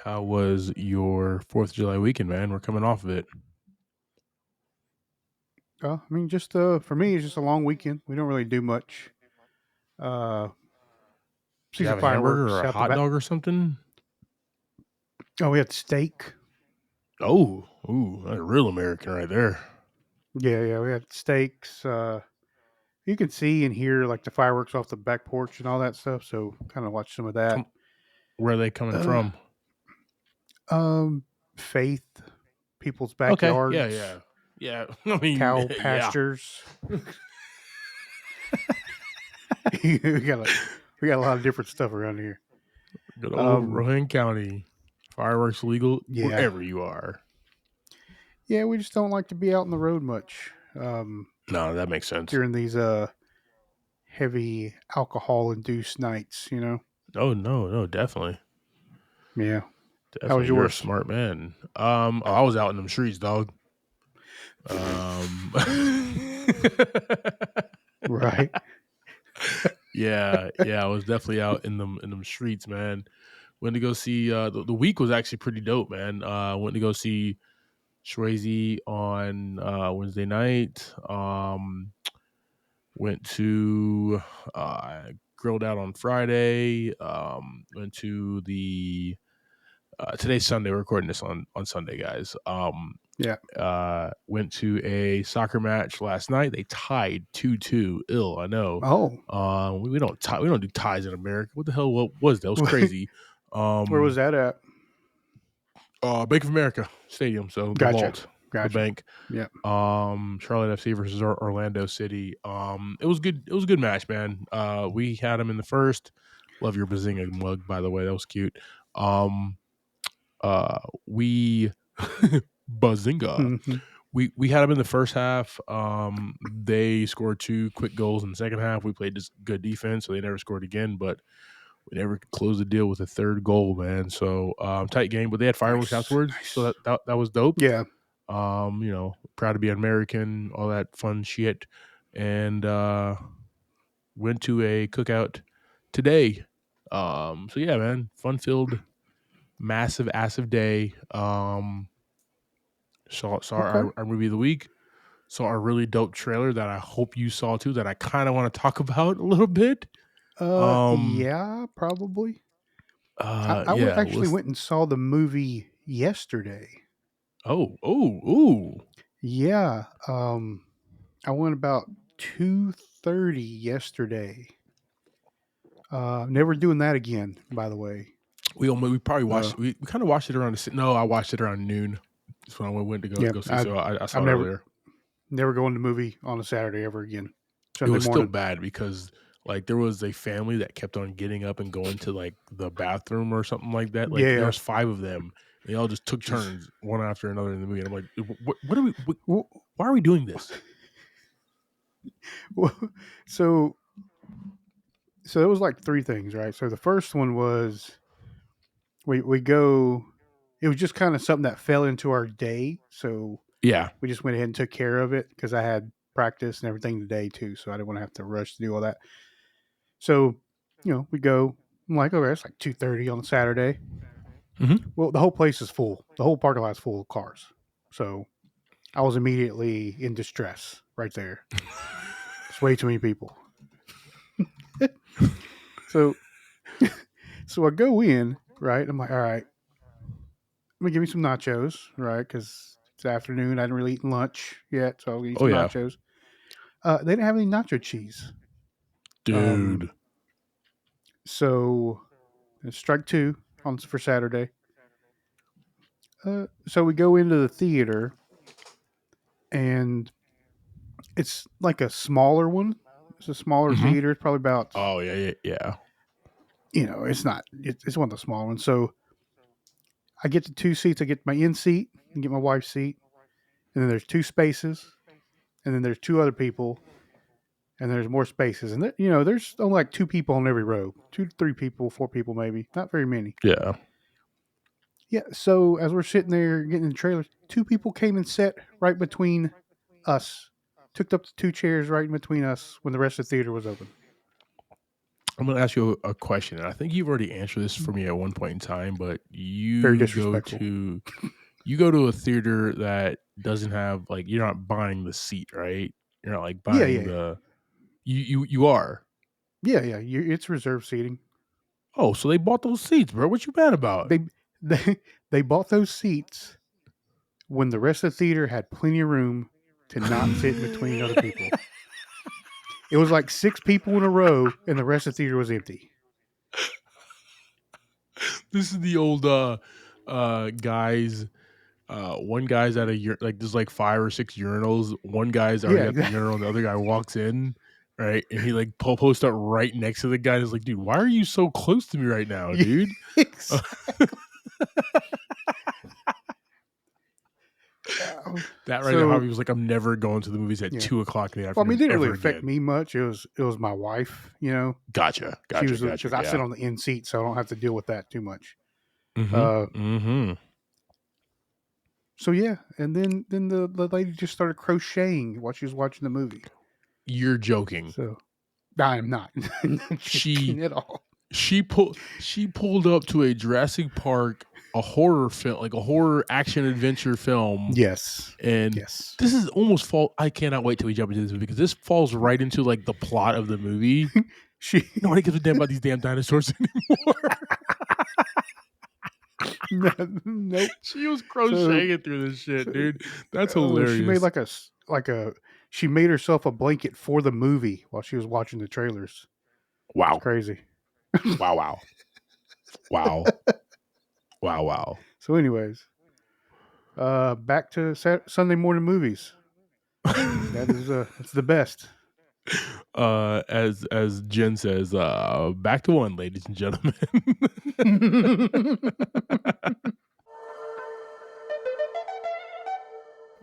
How was your 4th of July weekend, man? We're coming off of it. Just for me, it's just a long weekend. We don't really do much. Uh, Did See you some have a hamburger or fireworks a out the hot back. dog or something? Oh, we had steak. Oh, ooh, that's a real American right there. Yeah, we had steaks. You can see and hear like the fireworks off the back porch and all that stuff. So kind of watch some of that. Come, where are they coming Uh, from? um, Faith, people's Okay, backyards, yeah. I mean, cow yeah. pastures. we got a, we got a lot of different stuff around here. Good old Um, Rowan County. Fireworks legal yeah, wherever you are. yeah, we just don't like to be out on the road much. No, that makes sense. During these heavy alcohol induced nights, you know? Oh no, definitely, Yeah. How was definitely. You're a yours? smart man. I was out in them streets, dog. Um, Right. yeah. I was definitely out in them streets, man. Went to go see. The week was actually pretty dope, man. Went to go see Swayze on Wednesday night. Went to grilled out on Friday. Went to the today's Sunday. We're recording this on Sunday, guys. Yeah. Went to a soccer match last night. They tied 2-2. Ill, I know. Oh. We don't tie. We don't do ties in America. What the hell? What was that? It was crazy. Where was Um, that at? Bank of America Stadium. So the Gotcha. vault, the Gotcha. bank. Yeah. Charlotte FC versus Orlando City. It was good. It was a good match, man. We had them in the first. Love your Bazinga mug, by the way. That was cute. Um, we Bazinga. Hmm. We had them in the first half. They scored 2 quick goals in the second half. We played this good defense, so they never scored again. But we never could close the deal with a third goal, man. So tight game, but they had fireworks Nice. afterwards, so Nice. that was dope. Yeah. Proud to be an American, all that fun shit, and went to a cookout today. So yeah, man, fun filled, massive day. Saw Okay. our movie of the week. Saw a really dope trailer that I hope you saw too. That I kind of want to talk about a little bit. Um, Yeah, probably. I yeah, actually let's. went and saw the movie yesterday. Ooh. Yeah. I went about 2:30 yesterday. Never doing that again, by the way. We probably Uh, watched. We kind of watched it around. No, I watched it around noon. That's when I went to yeah, go see. So I I'm saw it earlier. never going to movie on a Saturday ever again. It Sunday was still morning. bad because like there was a family that kept on getting up and going to like the bathroom or something like that. Like there Yeah. was 5 of them. They all just took Just turns one after another in the movie. And I'm like, what are we? well, Why are we doing this? well, so so it was like three things, right? So the first one was we go. It was just kind of something that fell into our day, so Yeah. we just went ahead and took care of it because I had practice and everything today too, so I didn't want to have to rush to do all that. So we go. I'm like, okay, it's like 2:30 on Saturday. Hmm. Well, the whole place is full. The whole parking lot is full of cars. So I was immediately in distress right there. It's way too many people. So so I go in, right? I'm like, all right, let me give me some nachos, right? Because it's afternoon. I didn't really eat lunch yet, so I'll eat Oh some yeah, nachos. They didn't have any nacho cheese. Um, dude. so strike two on for Saturday. So we go into the theater, and it's like a smaller one. It's a smaller Hmm. theater. It's probably about Oh yeah. it's not. It's one of the small ones. So I get the two seats. I get my in seat and get my wife's seat, and then there's two spaces, and then there's two other people, and there's more spaces. And there's only like two people on every row, 2 to 3 people, 4 people maybe, not very many. Yeah. Yeah. So as we're sitting there getting in the trailers, two people came and sat right between us, took up the two chairs right in between us when the rest of the theater was open. I'm gonna ask you a question, and I think you've already answered this for me at one point in time, but Very disrespectful. you go to a theater that doesn't have like you're not buying the seat, right? You're not like Yeah, buying yeah, the you are. yeah, yeah. It's reserved seating. Oh, so they bought those seats, bro. What you mad about? They they bought those seats when the rest of the theater had plenty of room to not sit in between other people. It was like 6 people in a row, and the rest of the theater was empty. This is the old guys. One guy's at like there's like 5 or 6 urinals. One guy's Yeah, already at the exactly. urinal, and the other guy walks in, right? And he like posts up right next to the guy. And is like, dude, why are you so close to me right now, Yeah, dude? Uh, um, that right there, so Harvey was like, I'm never going to the movies at yeah. 2 o'clock in the Well, I mean, afternoon it didn't really ever affect again. me much. It was my wife. Gotcha, She gotcha, was gotcha. because I sit Yeah. on the end seat, so I don't have to deal with that too much. Mm-hmm. Uh, Mm-hmm. so yeah, and then the lady just started crocheting while she was watching the movie. You're joking. So I am not, not She joking at all. she pulled up to a Jurassic Park, a horror film, like a horror action adventure film. Yes, And yes. this is almost fall. I cannot wait till we jump into this movie because this falls right into like the plot of the movie. She Nobody gives a damn about these damn dinosaurs anymore. nope. She was So, crocheting through this shit, so dude. That's she made hilarious. like a she made herself a blanket for the movie while she was watching the trailers. It's Wow. crazy. Wow. Wow. Wow. Wow. Wow. So, anyways, back to Sunday morning movies. That's the best. As Jen says, back to one, ladies and gentlemen.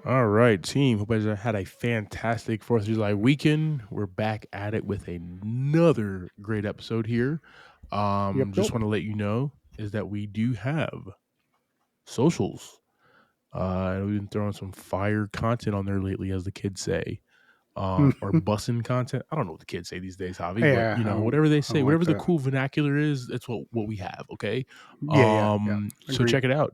All right, team. Hope you guys had a fantastic 4th of July weekend. We're back at it with another great episode here. Yep, Just yep. want to let you know is that we do have socials. And we've been throwing some fire content on there lately, as the kids say. Or bussin' content. I don't know what the kids say these days, Javi, but Yeah, whatever they I say, don't like whatever the that. cool vernacular is, that's what we have. Okay. Yeah, yeah, yeah. So Agreed. check it out.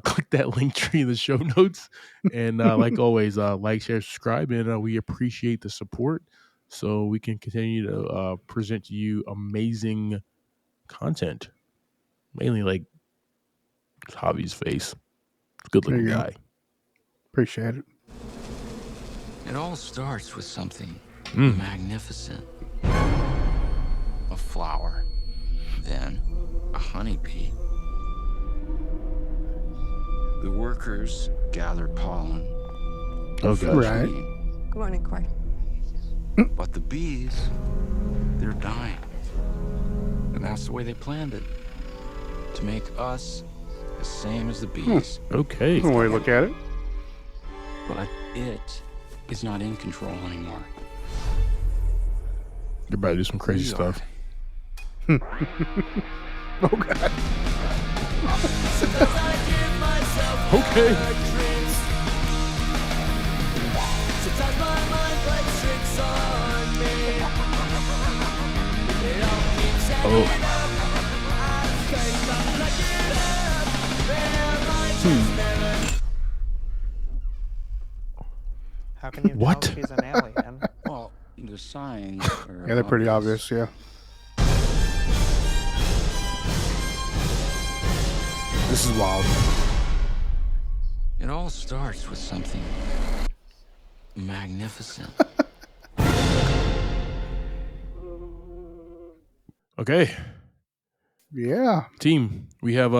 Click that link tree in the show notes, and like always, like, share, subscribe, and we appreciate the support, so we can continue to present to you amazing content. Mainly like Javi's face, good There looking you go. guy. Appreciate it. It all starts with something Mm. magnificent. A flower, then a honeybee. The workers gather pollen. Oh for the gosh. Right. tree, Good morning, Corey. but the bees, they're dying. And that's the way they planned it. To make us the same as the bees. Okay. That's one way to look at it. But it is not in control anymore. You're about to do some crazy We stuff. Oh God. Okay. Oh. How can you What? tell she's an alien? Well, the signs are Yeah, they're pretty obvious. Yeah. This is wild. It all starts with something magnificent. Okay. Yeah. Team, we have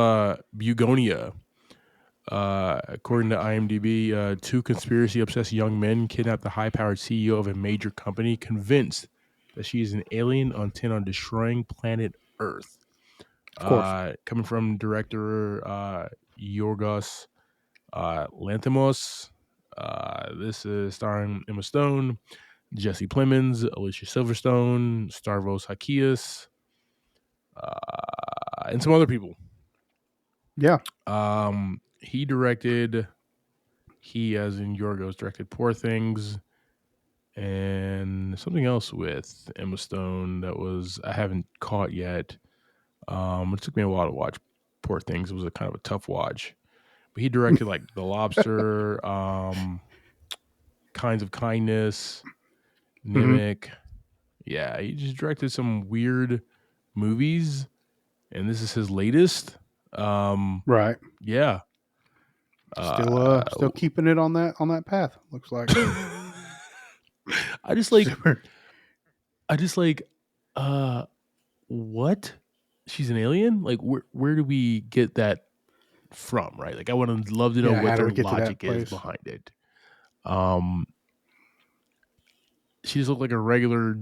Bugonia. According to IMDb, 2 conspiracy-obsessed young men kidnapped the high-powered CEO of a major company, convinced that she is an alien intent on destroying planet Earth. Of course. Coming from director Yorgos Lanthimos. This is starring Emma Stone, Jesse Plemons, Alicia Silverstone, Stavros Hakias, and some other people. Yeah. He as in Yorgos directed Poor Things and there's something else with Emma Stone that I haven't caught yet. It took me a while to watch. Poor Things. It was a kind of a tough watch. But he directed like The Lobster, Kinds of Kindness, Nimic. Yeah, he just directed some weird movies, and this is his latest. Right. Yeah. Still keeping it on that path. Looks like. I just like. Super. What? She's an alien? Like, where do we get that from? Right? Like, I would love to know Yeah, what how do their we get to that logic is place? behind it. She just looked like a regular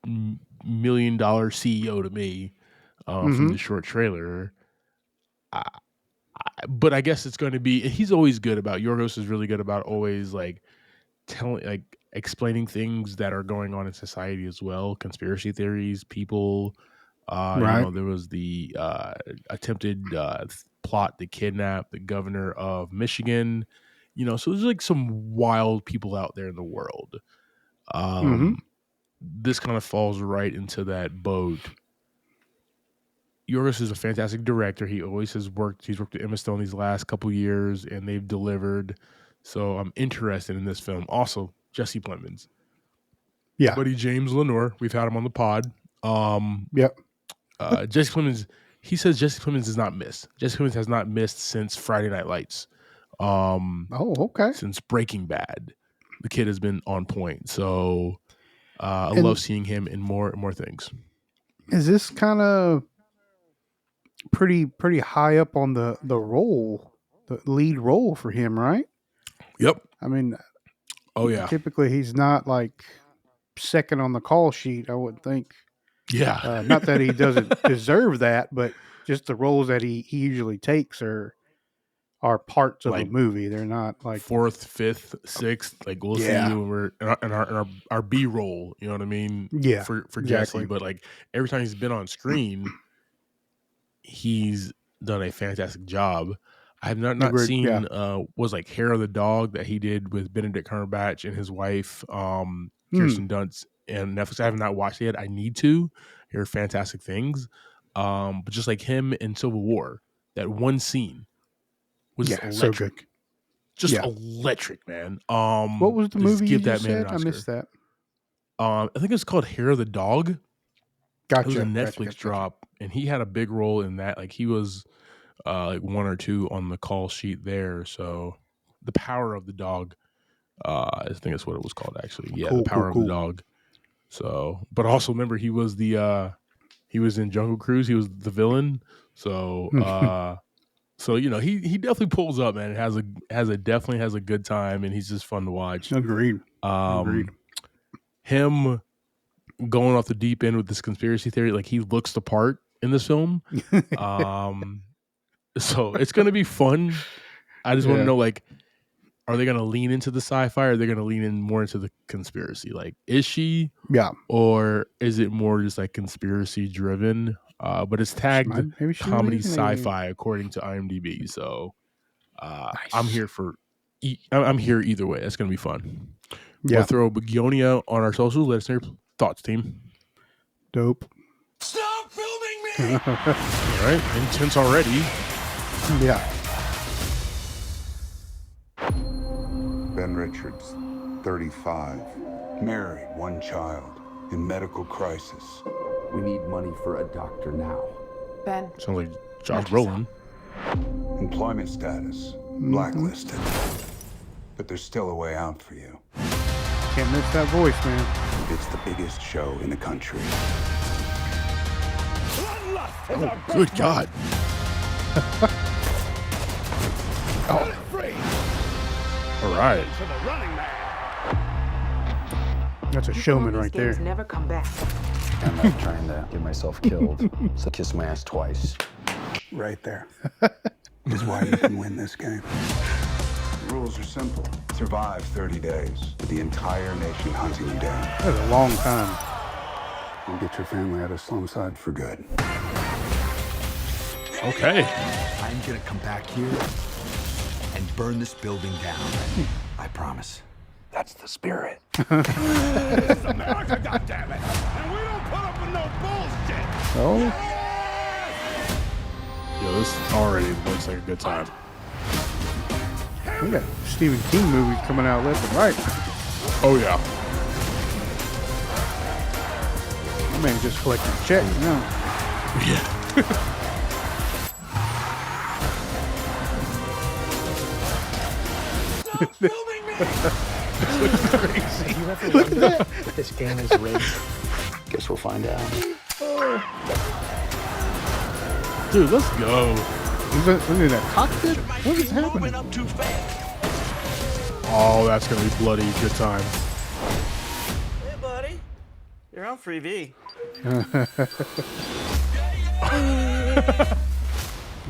$1 million CEO to me from the short trailer. But I guess it's going to be. He's always good about. Yorgos is really good about always like explaining things that are going on in society as well. Conspiracy theories, people. Right. There was the attempted plot to kidnap the governor of Michigan. So there's like some wild people out there in the world. This kind of falls right into that boat. Yorgos is a fantastic director. He always has worked. He's worked with Emma Stone these last couple years, and they've delivered. So I'm interested in this film. Also, Jesse Plemons. Yeah. Buddy James Lenore. We've had him on the pod. Yep. Jesse Plemons. He says Jesse Plemons does not miss. Jesse Plemons has not missed since Friday Night Lights. Okay. Since Breaking Bad, the kid has been on point. So I love seeing him in more things. Is this kind of pretty high up on the role, the lead role for him, right? Yep. I mean, oh yeah. Typically, he's not like second on the call sheet. I would think. Yeah. Not that he doesn't deserve that, but just the roles that he usually takes are parts of like a movie. They're not like fourth, fifth, sixth. Like we'll see you when we're in our B roll. You know what I mean? Yeah. For exactly. Jesse, but like every time he's been on screen, he's done a fantastic job. I have not seen was like Hair of the Dog that he did with Benedict Cumberbatch and his wife Kirsten Dunst and Netflix. I have not watched it yet. I need to. Hear fantastic things. But just like him in Civil War, that one scene was electric. So good. Just electric, man. What was the movie you just said? I missed that. I think it's called Hair of the Dog. Gotcha. It was a Netflix drop, and he had a big role in that. Like he was like one or two on the call sheet there. So The Power of the Dog, I think that's what it was called actually. Yeah, The Power of the Dog. So, but also remember he was he was in Jungle Cruise. He was the villain. So, so he definitely pulls up, man. It definitely has a good time, and he's just fun to watch. Agreed. Him going off the deep end with this conspiracy theory, like he looks the part in this film. So it's gonna be fun. I just want to know, like, are they gonna lean into the sci-fi, or are they gonna lean in more into the conspiracy? Like, is she? Yeah. Or is it more just like conspiracy driven? But it's tagged comedy sci-fi according to IMDb. So nice. I'm here either way. That's gonna be fun. Yeah. We'll throw Begonia on our socials. Let us know your thoughts, team. Dope. Stop filming me! All right, intense already. Yeah. Ben Richards, 35, married, one child, in medical crisis. We need money for a doctor now. Ben. Sounds like Josh Brolin. Employment status, blacklisted. But there's still a way out for you. Can't miss that voice, man. It's the biggest show in the country. Oh, good God. All right. That's a showman right there. Never come back. I'm not trying to get myself killed, so kiss my ass twice. Right there is why you can win this game. The rules are simple. Survive 30 days with the entire nation hunting you down. That's a long time. And get your family out of Slumside for good. Okay. I'm gonna come back here and burn this building down. I promise. That's the spirit. America! God damn it! And we don't put up with no bullshit. Oh, Yo, this already looks like a good time. we got Stephen King movies coming out left and right. Oh yeah. My man just collecting checks now. Yeah. Stop filming me! Have you ever wondered if this game is rigged? Guess we'll find out. Dude, let's go. He's in that cockpit? What is happening? Moving up too fast. Oh, that's gonna be bloody good time. Hey, buddy. You're on Freebie.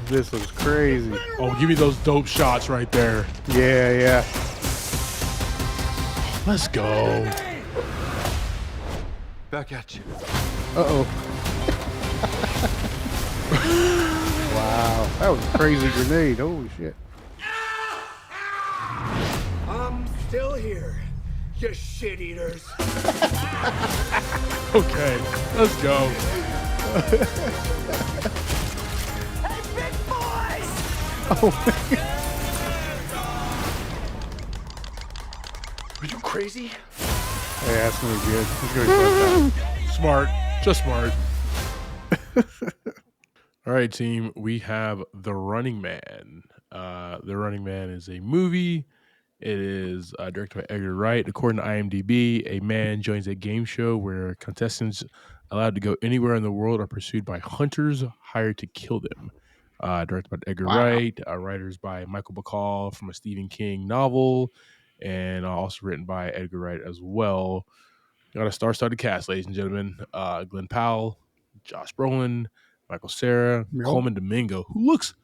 This looks crazy. Oh, give me those dope shots right there. Yeah, yeah. Let's go. Back at you. Uh-oh. Wow. That was a crazy grenade. Holy shit. I'm still here, you shit eaters. Okay, let's go. Hey, big boys! Are you crazy? Yeah, that's gonna be good. It's gonna be fun. Smart, just smart. All right, team. We have The Running Man. The Running Man is a movie. It is directed by Edgar Wright. According to IMDb, a man joins a game show where contestants allowed to go anywhere in the world are pursued by hunters hired to kill them. Directed by Edgar Wright. Writers by Michael Bacall from a Stephen King novel, and also written by Edgar Wright as well. Got a star-studded cast, ladies and gentlemen. Glenn Powell, Josh Brolin, Michael Cera, Yep. Coleman Domingo, who looks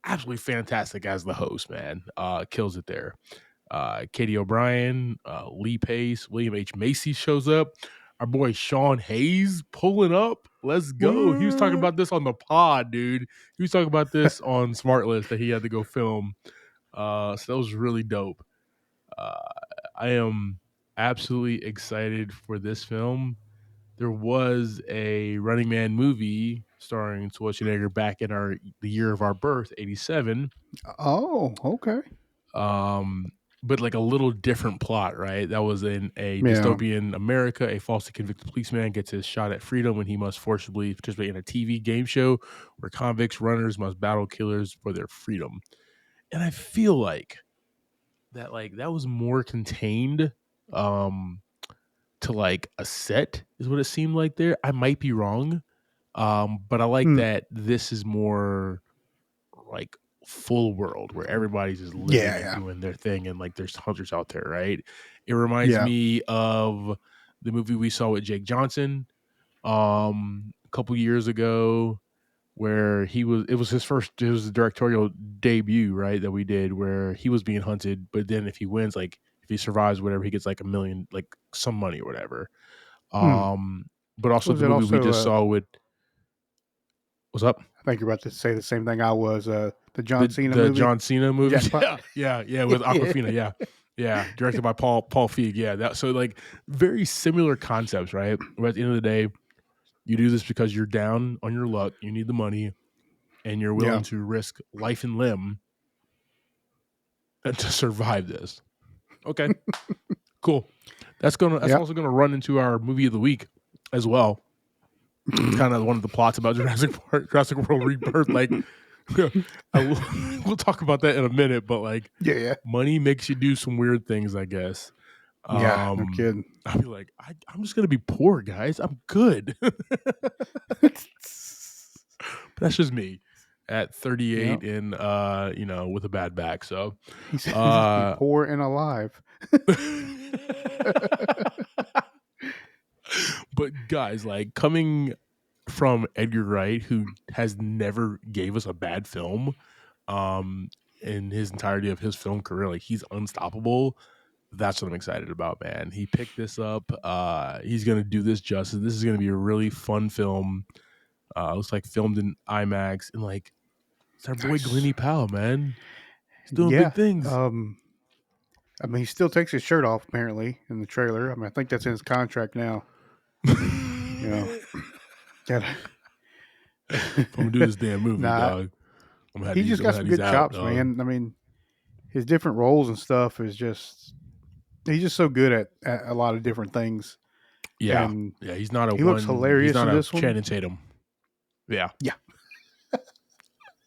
absolutely fantastic as the host, man. Kills it there. Katie O'Brien, Lee Pace, William H. Macy shows up. Our boy Sean Hayes pulling up. Let's go. He was talking about this on the pod, dude. He was talking about this on Smartlist that he had to go film. So that was really dope. I am absolutely excited for this film. There was a Running Man movie starring Schwarzenegger back in the year of our birth, 87. Oh, okay. But like a little different plot, right? That was in a Yeah. dystopian America. A falsely convicted policeman gets his shot at freedom when he must forcibly participate in a TV game show where convicts runners must battle killers for their freedom. And I feel like that was more contained to like a set is what it seemed like there. I might be wrong. But I like that this is more like full world where everybody's just living and doing their thing, and like there's hunters out there, right? It reminds me of the movie we saw with Jake Johnson a couple years ago, where it was the directorial debut, right, that we did, where he was being hunted, but then if he wins, like if he survives whatever, he gets like $1 million, like some money or whatever. But also Was the it movie we also, just saw with what's up? I think you're about to say the same thing I was. The John Cena the movie. John Cena movie. Jackpot. Yeah, with Aquafina. Yeah, directed by Paul Feig. Yeah, that so like very similar concepts, right? But at the end of the day, you do this because you're down on your luck, you need the money, and you're willing to risk life and limb to survive this. Okay, cool. That's also gonna run into our movie of the week as well. Kind of one of the plots about Jurassic World Rebirth. Like, we'll talk about that in a minute, but like, money makes you do some weird things, I guess. No kidding. I'll be like, I'm just gonna be poor, guys. I'm good. But that's just me at 38 and with a bad back. So he's poor and alive. But guys, like coming from Edgar Wright, who has never gave us a bad film in his entirety of his film career, like he's unstoppable. That's what I'm excited about, man. He picked this up. He's gonna do this justice. This is gonna be a really fun film. Looks like filmed in IMAX, and like it's our boy Glenny Powell, man. He's doing big things. I mean, he still takes his shirt off apparently in the trailer. I mean, I think that's in his contract now. You know, gotta. If I'm gonna do this damn movie, Nah, dog, I'm gonna have he these. just I'm got gonna have some these good out, chops, dog. man. I mean, his different roles and stuff is just he's just so good at a lot of different things, Yeah, and yeah. He's not a he looks one. He's hilarious not in a this one. Channing Tatum. Yeah. Yeah.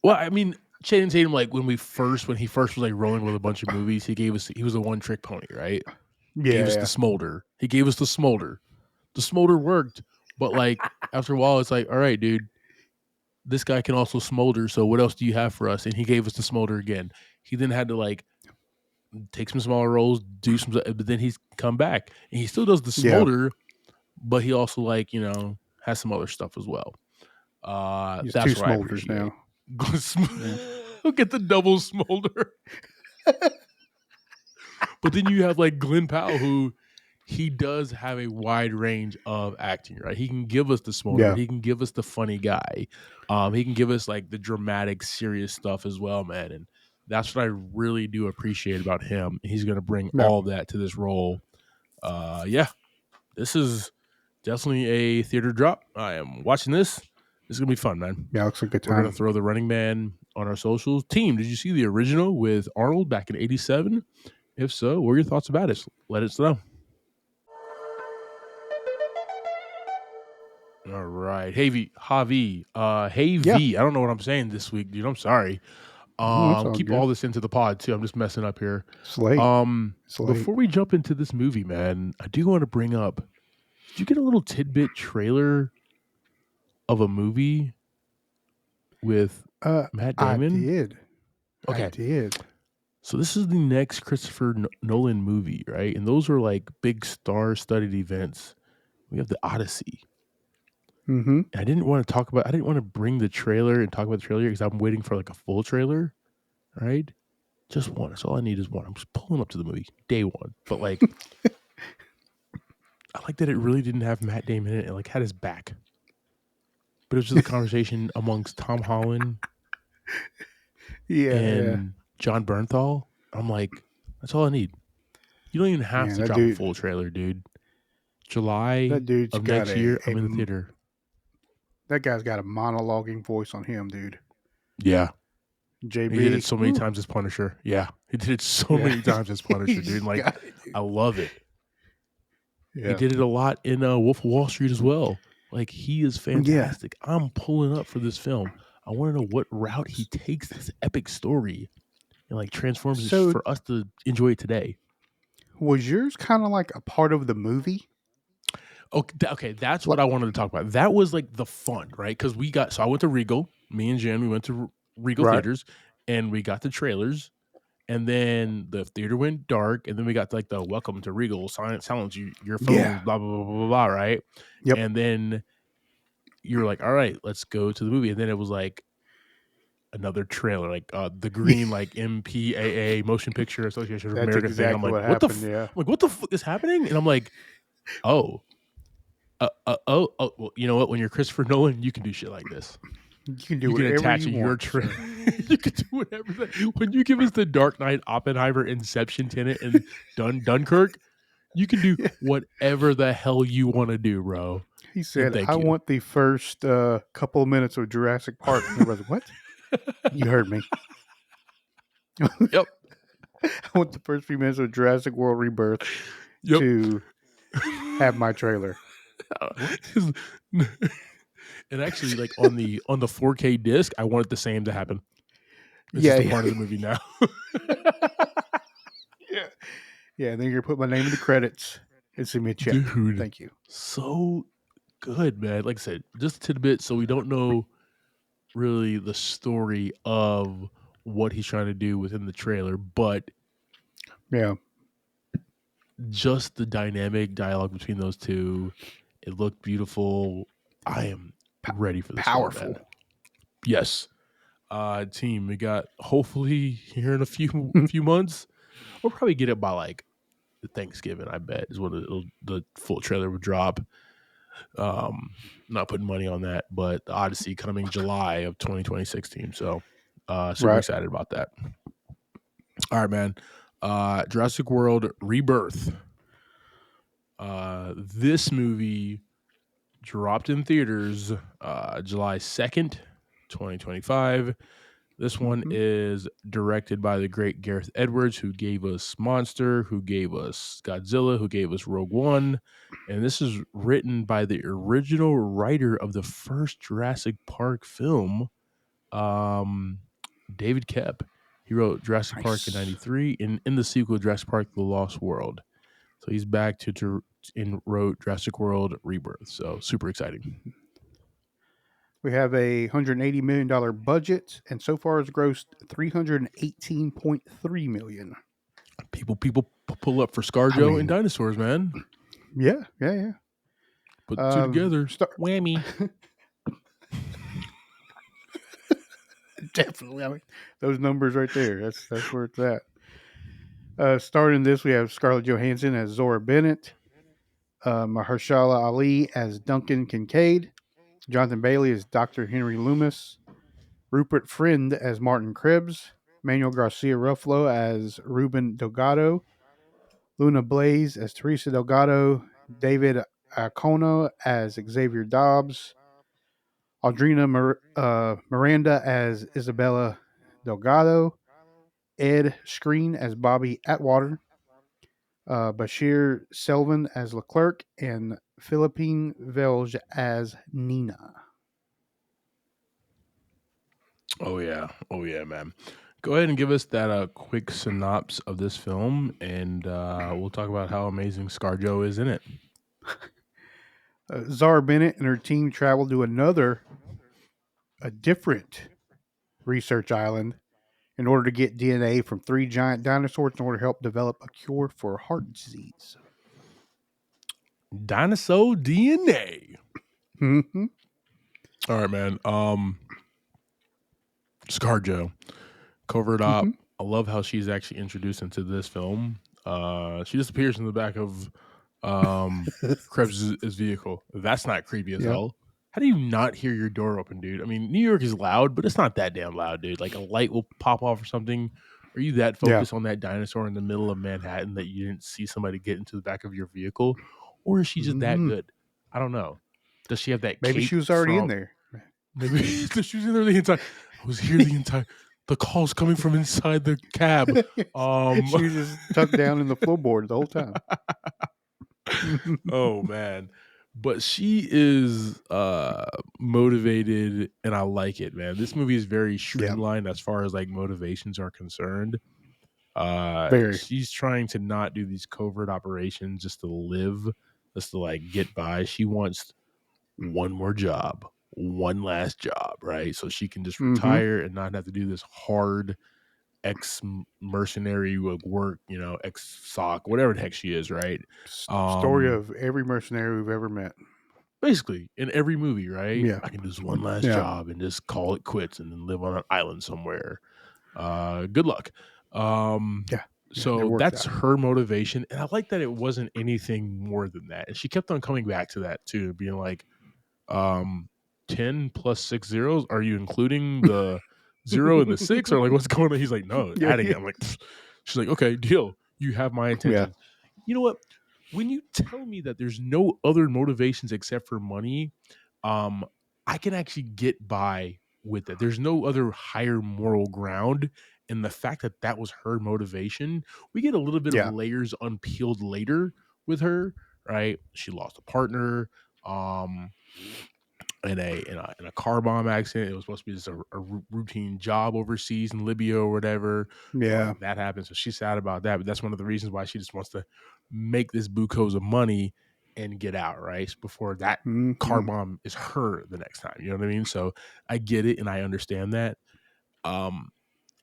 Well, I mean, Channing Tatum, like when he first was like rolling with a bunch of movies, he was a one trick pony, right? Gave us Yeah, the smolder. He gave us the smolder. The smolder worked, but like after a while, it's like, all right, dude, this guy can also smolder. So what else do you have for us? And he gave us the smolder again. He then had to like take some smaller roles, do some, but then he's come back and he still does the yeah. smolder, but he also like has some other stuff as well. He's two That's what I smolders appreciate. now. Get the double smolder. But then you have like Glenn Powell, who he does have a wide range of acting, right? He can give us the smolder, Yeah. he can give us the funny guy. He can give us like the dramatic, serious stuff as well, man. And that's what I really do appreciate about him. He's gonna bring Yeah. all of that to this role. Yeah, this is definitely a theater drop. I am watching this. This is gonna be fun, man. Yeah, looks like a good We're gonna time. throw the Running Man on our socials. Team, did you see the original with Arnold back in '87? If so, what are your thoughts about it? Let us know. All right. Hey V, Javi. Hey Yeah. V. I don't know what I'm saying this week, dude. I'm sorry. No, it's all Keep good. all this into the pod too. I'm just messing up here. It's late. It's late. Before we jump into this movie, man, I do want to bring up, did you get a little tidbit trailer of a movie with Matt Damon? I did. Okay. I did. So this is the next Christopher Nolan movie, right? And those are like big star-studded events. We have the Odyssey. Mm-hmm. I didn't want to bring the trailer and talk about the trailer because I'm waiting for like a full trailer, right? Just one. That's all I need is one. I'm just pulling up to the movie day one. But like, I like that it really didn't have Matt Damon in it. It like had his back. But it was just a conversation amongst Tom Holland Yeah. and John Bernthal. I'm like, that's all I need. You don't even have Man, to that drop a dude- full trailer, dude. July That dude's of got next year, I'm in the theater. That guy's got a monologuing voice on him, dude. Yeah. JB. He did it so many times as Punisher. Yeah. He did it so many times as Punisher, dude. Like, I love it. Yeah. He did it a lot in Wolf of Wall Street as well. Like, he is fantastic. I'm pulling up for this film. I want to know what route he takes this epic story and like transforms it for us to enjoy it today. Was yours kind of like a part of the movie? Okay, that's what I wanted to talk about. That was like the fun, right? Because I went to Regal. Me and Jen, we went to Regal Theaters, and we got the trailers. And then the theater went dark, and then we got like the welcome to Regal, silence your phone, blah, blah, blah, blah, blah, right? Yep. And then you're like, all right, let's go to the movie. And then it was like another trailer, like the green, like MPAA, Motion Picture Association of America exactly thing. I'm like, what what the happened, yeah. I'm like, what the fuck is happening? And I'm like, oh, well, you know what? When you're Christopher Nolan, you can do shit like this. You can do whatever attach you your want. you can do whatever. When you give us the Dark Knight, Oppenheimer, Inception, Tenet, and Dunkirk, you can do whatever the hell you want to do, bro. He said, I want the first couple of minutes of Jurassic Park. And everybody's like, what? You heard me. Yep. I want the first few minutes of Jurassic World Rebirth to have my trailer. And actually, like on the 4K disc, I wanted the same to happen. It's just a part of the movie now. Yeah, and then you're gonna put my name in the credits and send me a check. Dude, thank you. So good, man. Like I said, just a tidbit, so we don't know really the story of what he's trying to do within the trailer, but yeah, just the dynamic dialogue between those two, it looked beautiful. I am ready for this. Powerful. Film, yes. Team, we got hopefully here in a few months. We'll probably get it by like Thanksgiving, I bet, is when the full trailer would drop. Not putting money on that, but the Odyssey coming July of 2026, team. So super excited about that. All right, man. Jurassic World Rebirth. This movie dropped in theaters July 2nd, 2025. This one is directed by the great Gareth Edwards, who gave us Monster, who gave us Godzilla, who gave us Rogue One. And this is written by the original writer of the first Jurassic Park film, David Koepp. He wrote Jurassic Park in '93 and in the sequel Jurassic Park: The Lost World. So he's back to and wrote Jurassic World Rebirth. So super exciting. We have a $180 million budget, and so far it's grossed $318.3 million. People pull up for ScarJo and dinosaurs, man. Yeah. Put the two together. Whammy. Definitely. I mean, those numbers right there. That's where it's at. Starting this, we have Scarlett Johansson as Zora Bennett, Mahershala Ali as Duncan Kincaid, Jonathan Bailey as Dr. Henry Loomis, Rupert Friend as Martin Krebs, Manuel Garcia Ruffalo as Ruben Delgado, Luna Blaze as Teresa Delgado, David Iacono as Xavier Dobbs, Audrina Miranda as Isabella Delgado, Ed Screen as Bobby Atwater, Bashir Selvin as Leclerc, and Philippine Velge as Nina. Oh yeah, man. Go ahead and give us that quick synopsis of this film, and we'll talk about how amazing ScarJo is in it. Zara Bennett and her team travel to a different research island in order to get DNA from 3 giant dinosaurs in order to help develop a cure for heart disease. Dinosaur DNA. Mm-hmm. All right, man. ScarJo, covered up. Mm-hmm. I love how she's actually introduced into this film. She just appears in the back of Krebs' vehicle. That's not creepy as hell. How do you not hear your door open, dude? I mean, New York is loud, but it's not that damn loud, dude. Like a light will pop off or something. Are you that focused on that dinosaur in the middle of Manhattan that you didn't see somebody get into the back of your vehicle? Or is she just that good? I don't know. Does she have that Maybe cape she was already in there. Maybe she was in there the entire. I was here the entire. The call's coming from inside the cab. She was just tucked down in the floorboard the whole time. Oh man, but she is motivated, and I like it, man. This movie is very streamlined as far as like motivations are concerned. She's trying to not do these covert operations just to live, just to like get by. She wants one more job, one last job, right? So she can just retire and not have to do this hard ex-mercenary work, ex-sock, whatever the heck she is, right? Story of every mercenary we've ever met. Basically, in every movie, right? Yeah. I can do this one last job and just call it quits and then live on an island somewhere. Good luck. So that's her motivation. And I like that it wasn't anything more than that. And she kept on coming back to that too, being like, 10 plus 6 zeros. Are you including the 0 and the 6? Or like, what's going on? He's like, no, adding it. I'm like, pfft. She's like, okay, deal. You have my attention. You know what? When you tell me that there's no other motivations except for money, I can actually get by with it. There's no other higher moral ground. And the fact that that was her motivation, we get a little bit of layers unpeeled later with her, right? She lost a partner, in a car bomb accident. It was supposed to be just a routine job overseas in Libya or whatever. That happened. So she's sad about that. But that's one of the reasons why she just wants to make this bucos of money and get out, right? Before that car bomb is her the next time. You know what I mean? So I get it and I understand that.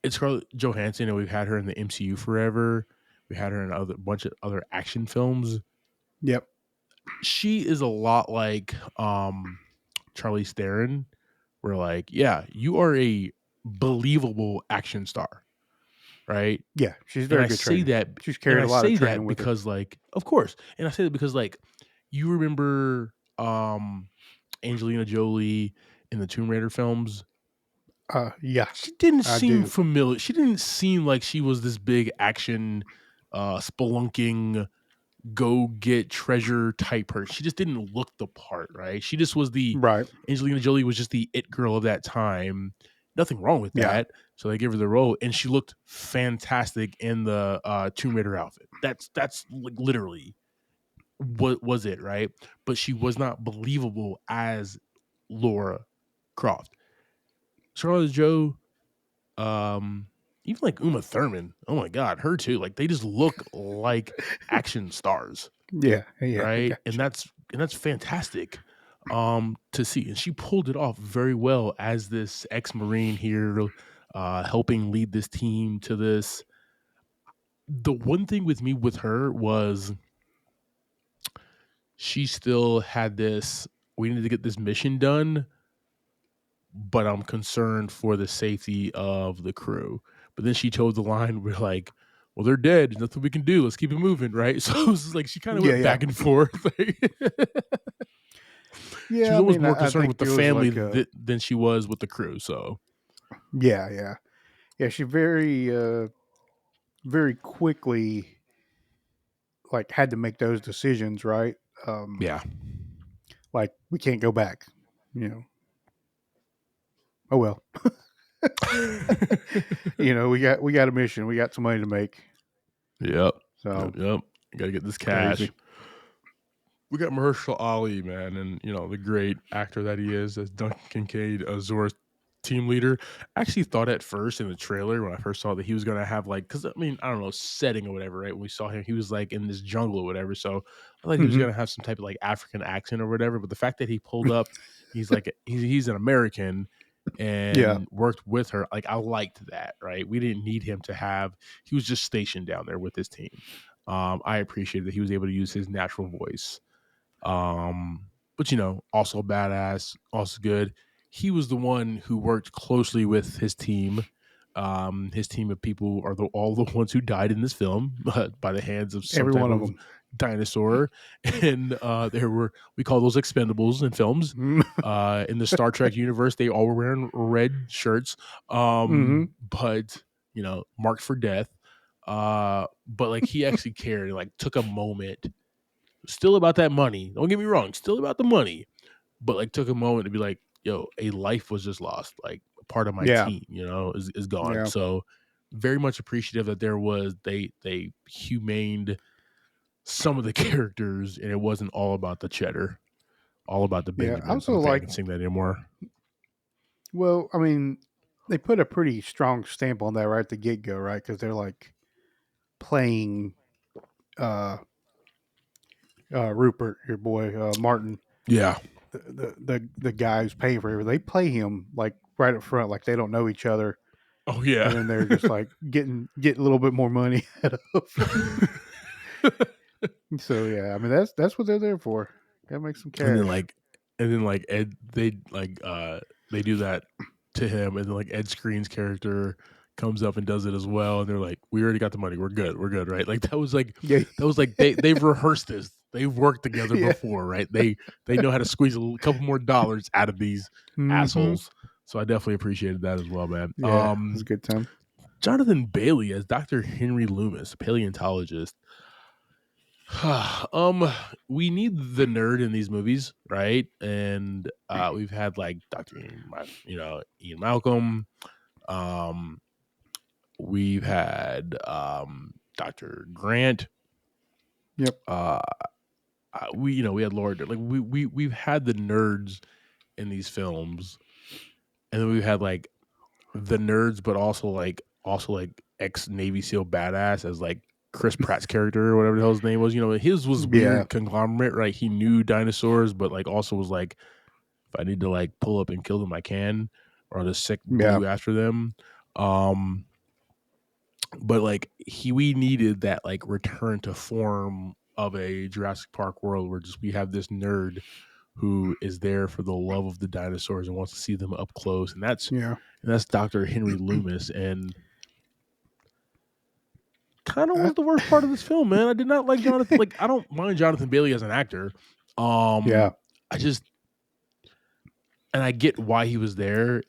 It's Scarlett Johansson, and we've had her in the MCU forever. We had her in a bunch of other action films. Yep. She is a lot like Charlize Theron, where like, yeah, you are a believable action star, right? Yeah, she's very good. Say that she's carried a lot of training with because her. like, of course, and I say that because like, you remember Angelina Jolie in the Tomb Raider films. Yeah, she didn't seem familiar. She didn't seem like she was this big action, spelunking go get treasure type person. She just didn't look the part, right? She just was the Right. Angelina Jolie was just the it girl of that time. Nothing wrong with Yeah. that. So they gave her the role, and she looked fantastic in the Tomb Raider outfit. That's like literally what was it, right? But she was not believable as Laura Croft. Charlotte Joe, even like Uma Thurman. Oh my God, her too. Like they just look like action stars, Yeah. Yeah. I right? got And you. that's fantastic to see. And she pulled it off very well as this ex-Marine here, helping lead this team to this. The one thing with me with her was she still had this, we need to get this mission done, but I'm concerned for the safety of the crew. But then she told the line, we're like, well, they're dead. There's nothing we can do. Let's keep it moving, right? So it was like she kind of Yeah. went Yeah. back and forth. She was Yeah. I almost mean, more I concerned think with the it was family like than she was with the crew. So yeah. Yeah. Yeah. She very quickly like had to make those decisions, right? yeah, Like we can't go back, you know. Oh well, we got a mission. We got some money to make. yep, So yep. Got to get this cash. crazy. We got Mahershala Ali, man, and the great actor that he is as Duncan Kincaid, Zora's team leader. I actually thought at first in the trailer when I first saw that he was gonna have like, because I mean, I don't know, setting or whatever, right? When we saw him, he was like in this jungle or whatever. So I thought he was Hmm. gonna have some type of like African accent or whatever. But the fact that he pulled up, he's like he's an American Yeah. and worked with her, like I liked that, right? We didn't need him to have. He was just stationed down there with his team. I appreciated that he was able to use his natural voice. But also badass, also good. He was the one who worked closely with his team. His team of people are all the ones who died in this film by the hands of some Every type one of of them. dinosaur. And we call those expendables in films. In the Star Trek universe, they all were wearing red shirts. Hmm. But marked for death. But like he actually cared and like took a moment, still about that money. Don't get me wrong, still about the money, but like took a moment to be like, yo, a life was just lost. Like a part of my Yeah. team, is gone. Yeah. So very much appreciative that there was they humaned some of the characters and it wasn't all about the cheddar, all about the Yeah. I Benjamins. I also don't think I like. can sing that anymore. Well, I mean, they put a pretty strong stamp on that right at the get go, right? Because they're like playing uh, Rupert, your boy Martin, Yeah. the guy who's paying for it. They play him like right up front, like they don't know each other, Oh yeah. and then they're just like getting a little bit more money out of him. So yeah, I mean that's what they're there for. Gotta make some and then cash. like Ed, they do that to him, and then like Ed Screen's character comes up and does it as well, and they're like, we already got the money, we're good, right? Like that was like Yeah, they've rehearsed this, they've worked together yeah. before, right? They know how to squeeze couple more dollars out of these Mm-hmm. assholes. So I definitely appreciated that as well, man. Yeah, it was a good time. Jonathan Bailey as Dr. Henry Loomis, paleontologist. We need the nerd in these movies, right? And we've had like Ian Malcolm. We've had Dr. Grant. Yep. We had Lord. Like we've had the nerds in these films, and then we've had like the nerds, but also like ex Navy SEAL badass as like Chris Pratt's character or whatever the hell his name was. His was weird Yeah. conglomerate, right? He knew dinosaurs, but like also was like, if I need to like pull up and kill them, I can, or I'll just sick Yeah. blue after them. But like we needed that like return to form of a Jurassic Park world where just we have this nerd who is there for the love of the dinosaurs and wants to see them up close, and that's Yeah. Dr. Henry Loomis. And kind of was the worst part of this film, man. I did not like Jonathan. Like, I don't mind Jonathan Bailey as an actor. Yeah. And I get why he was there.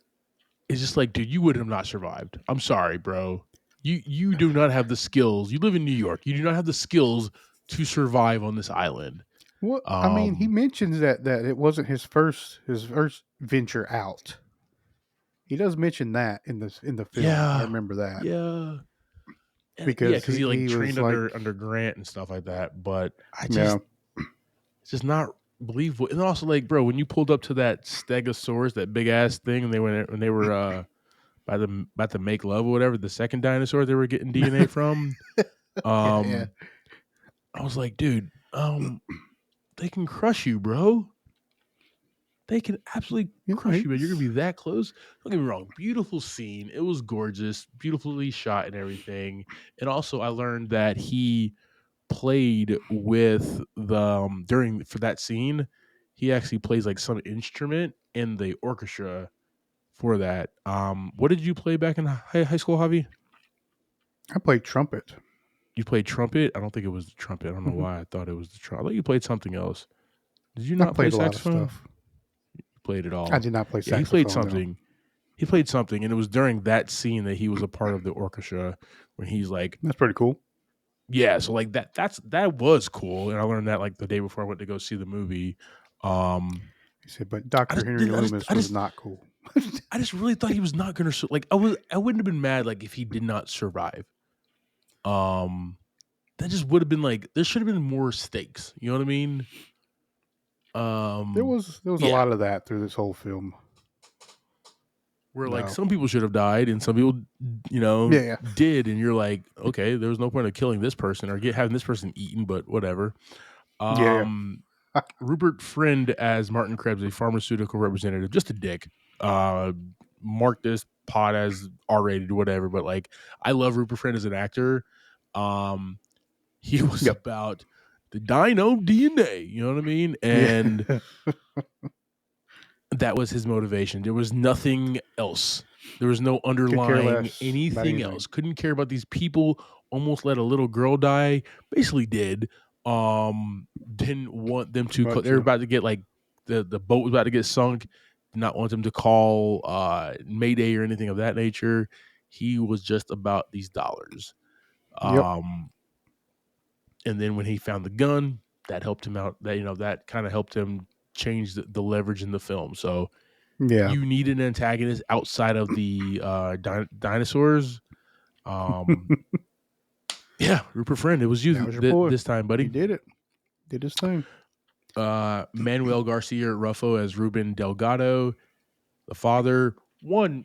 It's just like, dude, you would have not survived. I'm sorry, bro. You do not have the skills. You live in New York. You do not have the skills to survive on this island. Well, I mean, he mentions that it wasn't his first venture out. He does mention that in the film. Yeah, I remember that. Yeah. Because he like he trained was under Grant and stuff like that. But it's just not believable. And also, like, bro, when you pulled up to that Stegosaurus, that big ass thing, and they were about to make love or whatever, the second dinosaur they were getting DNA from. yeah. I was like, dude, they can crush you, bro. They can absolutely crush you, man. You're gonna be that close. Don't get me wrong. Beautiful scene. It was gorgeous, beautifully shot and everything. And also, I learned that he played with the for that scene. He actually plays like some instrument in the orchestra for that. What did you play back in high school, Javi? I played trumpet. You played trumpet? I don't think it was the trumpet. I don't know why I thought it was the trumpet. I thought you played something else. Did you not play saxophone? A lot of stuff. Played it all. I did not play saxophone. He played something. No. He played something, and it was during that scene that he was a part of the orchestra when he's like, that's pretty cool. Yeah, so like that was cool, and I learned that like the day before I went to go see the movie. He said, but Dr. Henry Loomis was not cool. I just really thought he was not gonna like. I wouldn't have been mad like if he did not survive. That just would have been like there should have been more stakes. You know what I mean? There was a lot of that through this whole film. Where like some people should have died and some people, did, and you're like, okay, there was no point of killing this person or having this person eaten, but whatever. Rupert Friend as Martin Krebs, a pharmaceutical representative, just a dick. Marked this pod as R-rated, whatever, but like I love Rupert Friend as an actor. He was about the dino DNA, you know what I mean? And that was his motivation. There was nothing else. There was no underlying anything else. Couldn't care about these people. Almost let a little girl die. Basically did. Didn't want them to. They were about to get like the boat was about to get sunk. Did not want them to call Mayday or anything of that nature. He was just about these dollars. And then when he found the gun, that helped him out. That kind of helped him change the leverage in the film. So you need an antagonist outside of the dinosaurs. Rupert Friend, it was you this time, buddy. He did it. Did his thing. Manuel Garcia Ruffo as Ruben Delgado, the father. I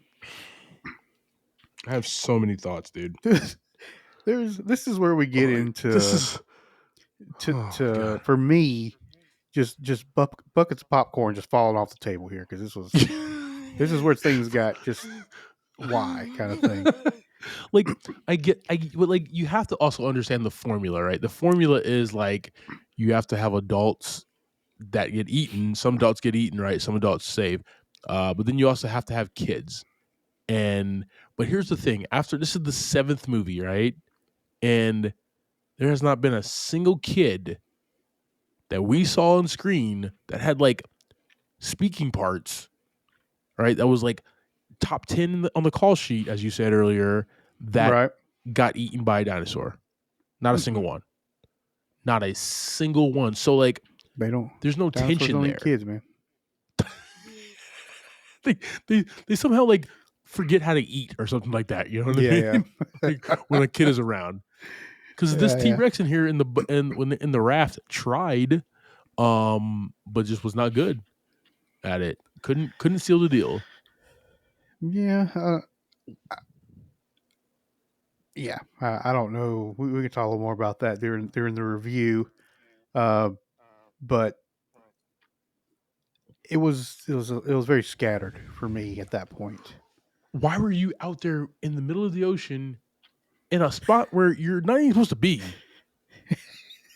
have so many thoughts, dude. This is where we get into for me, just buckets of popcorn just falling off the table here because this is where things got just why kind of thing. Like but like you have to also understand the formula, right? The formula is like you have to have adults that get eaten. Some adults get eaten, right? Some adults save. But then you also have to have kids. But here's the thing: after this is the 7th movie, right? And there has not been a single kid that we saw on screen that had like speaking parts, right? That was like top 10 on the call sheet, as you said earlier, that got eaten by a dinosaur. Not a single one. Not a single one. So like there's no tension there. Kids, man. they somehow like forget how to eat or something like that. You know what I mean? Yeah. Like, when a kid is around. Because this T-Rex in here in the raft tried, but just was not good at it. Couldn't seal the deal. Yeah. I don't know. We can talk a little more about that during the review. But it was very scattered for me at that point. Why were you out there in the middle of the ocean in a spot where you're not even supposed to be?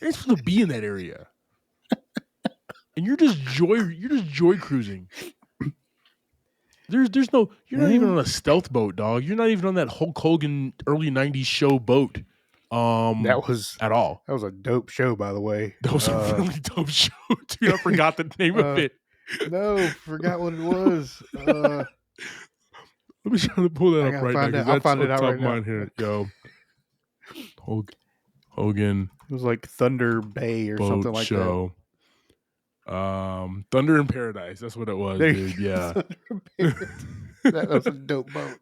You're not supposed to be in that area. And you're just joy cruising. There's no, you're not even on a stealth boat, dog. You're not even on that Hulk Hogan early 90s show boat. That was at all. That was a dope show, by the way. That was a really dope show, dude. I forgot the name of it. No, forgot what it was. Let me try to pull that up right now. I'll find it out right now. Here. Yo, Hogan It was like Thunder Bay or something boat like show. Thunder in Paradise. That's what it was, that. dude. Yeah. That was a dope boat.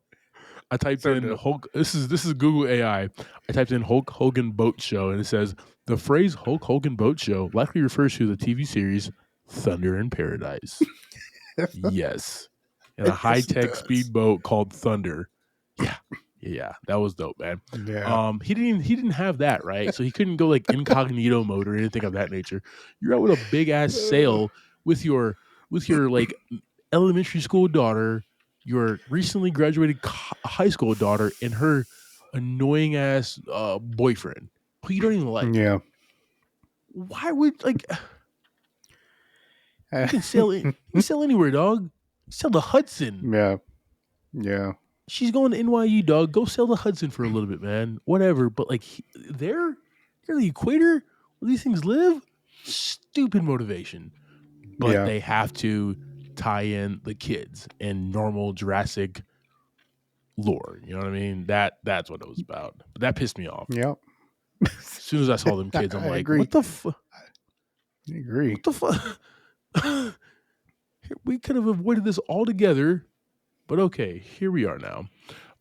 I typed So in dope. Hulk. This is Google AI. I typed in Hulk Hogan boat show, and it says the phrase Hulk Hogan boat show likely refers to the TV series Thunder in Paradise. Yes, and a Yes, high it tech does. speedboat called Thunder. Yeah, that was dope, man. Yeah. He didn't have that, right? So he couldn't go like incognito mode or anything of that nature. You're out with a big ass sail with your like elementary school daughter, your recently graduated high school daughter, and her annoying ass boyfriend who you don't even like. Yeah. Why would like you can sail anywhere, dog? Sail the Hudson. Yeah. Yeah. She's going to NYU, dog. Go sail the Hudson for a little bit, man. Whatever. But like there, near the equator where these things live, stupid motivation. But Yeah. they have to tie in the kids and normal Jurassic lore. You know what I mean? That's what it was about. But that pissed me off. Yep. As soon as I saw them kids, I'm I like, agree. what the fuck? I agree. What the fuck? We could have avoided this altogether. But okay, here we are now.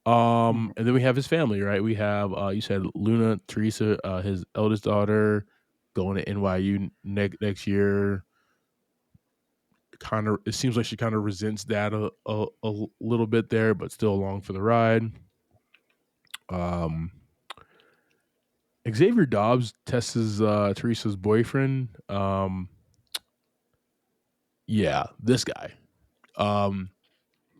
And then we have his family, right? We have you said Luna, Teresa, his eldest daughter, going to NYU next year. Kind of, it seems like she kind of resents that a little bit there, but still along for the ride. Xavier Dobbs tests Teresa's boyfriend. Yeah, this guy.